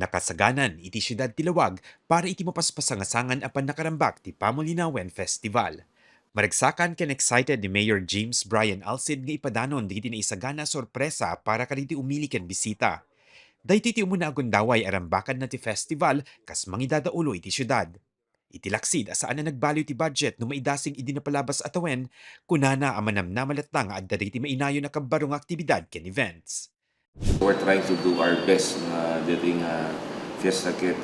Nakasaganan iti siyudad ti Lawag para iti mapaspasangasangan apan nakarambak ti Pamulinawen Festival. Maragsakan ken excited ni Mayor James Brian Alcid nga ipadanon digiti naisagana sorpresa para kaditi umili ken bisita. Daytoy ti umuna agundaway arambakan na ti festival kas mangidadaulo iti siyudad. Iti laksid asaan na nagbaliw ti budget no maidasing idi napalabas atawen, kunana amanam na malatang nga adda ti mainayo na kabarong aktibidad ken events. We're trying to do our best na dating fiesta kit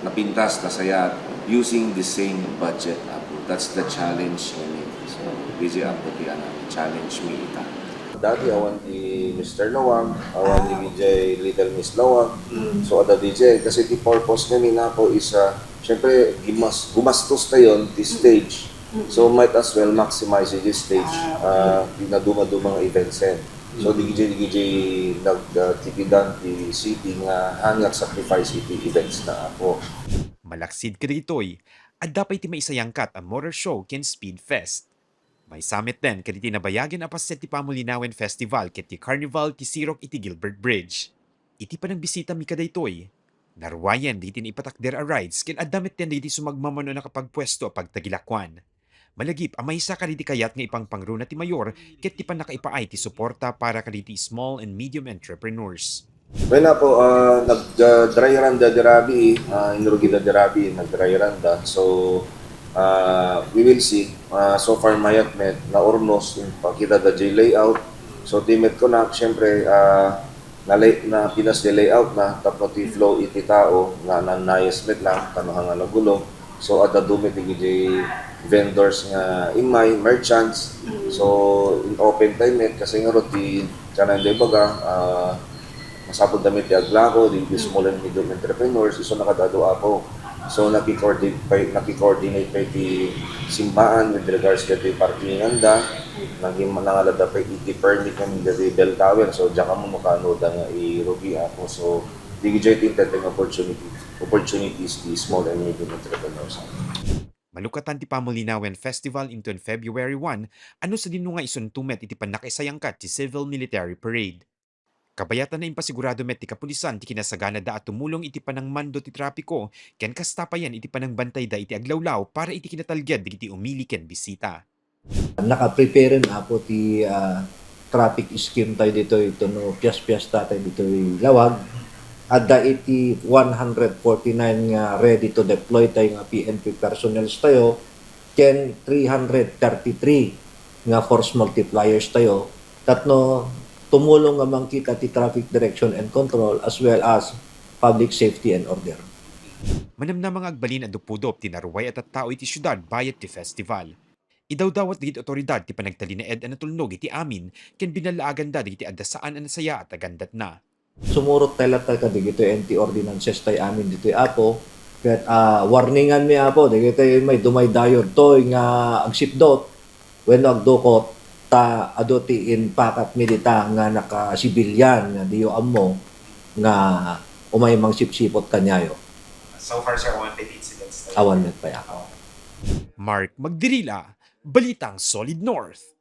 napintas na saya using the same budget. That's the challenge ngayon. So, busy ako di challenge me ita. Dati awan di Mr. Lawag, awan di DJ Little Miss Lawag. So ada DJ kasi the purpose namin ako is syempre gumastos tayo the stage. So might as well maximize this stage na dumang events yan. So DJ nagtipidan ti city nga hangak sacrifice iti events na ako. Malaksid ka ditoy, at dapat ti maisayangkat ang motor show ken speed fest. May summit din kaditi nabayagin apaset ti Pamulinawen Festival ket ti Carnival ti Sirok iti Gilbert Bridge. Iti pa ng bisita mi kadaytoy. Narwayan diti ni ipatakder a rides ken addamit din diti sumagmamano na kapagpwesto pagtagilakwan. Malagip amay sa kaditi kayat nga ipang pangruna ti mayor ket ti panakaipaay ti suporta para kaditi small and medium entrepreneurs. Well na po, nag-dry run da dirabi, inurugi da dirabi, nag-dry run da. So, we will see. So far, mayat met na ornos yung pagkita da J layout. So, timet ko na, syempre, na pinas di layout na, tapos ti flow iti tao, nga nanayas met lang, tanuhang nga nagulo. So, at dumit iti vendors nga imay, merchants. So, in open time met, kasi nga roti, kanan di baga, masapod damit di aglako, di small and medium entrepreneurs, iso nakadado ako. So naki-coordinate pa iti simbahan with regards to the parkingan da, naging nangalada pa iti permit ng the bell tower. So diyan ka mo makano da nga irugi ako. So di gid tinteteng opportunities di small and medium entrepreneurs. Malukatan ti Pamulinawen Festival into February 1, ano sa dinu nga isuntumet iti panakaisayangkat ti Civil Military Parade. Kabayatan na impasigurado met ti kapulisan ti kinasagana da at tumulong iti panangmando ti trapiko ken kastapayan iti panangbantay da iti aglawlaw para iti kinatalged iti umili ken bisita. Naka-prepare na po ti traffic scheme tayo dito ito no piyas-piyas tayo dito Lawag. Adda iti 149 nga ready to deploy tayo nga PNP personnel tayo ken 333 nga force multipliers tayo. Tatno tumulong amang kita ti traffic direction and control as well as public safety and order. Manam na mga agbalin at dupudop ti naruway at tao iti syudad bayat ti festival. Idawdawat digiti otoridad ti panagtali na ed anatulnog iti amin ken binalaagan da digiti addasaan anasaya at agandat na. Sumurot tayo ka digito NT ordinances tayo amin dito apo ket warningan mi apo digito may dumay dayon toy nga agsipdot when agdukot ta adoti in pakat milita nga naka-sibilyan nga diyo ammo nga umay mang sipsipot kanyayo. So far, sir, 1 incidents. Awan met pa yakaw. Mark Magdirila, Balitang Solid North.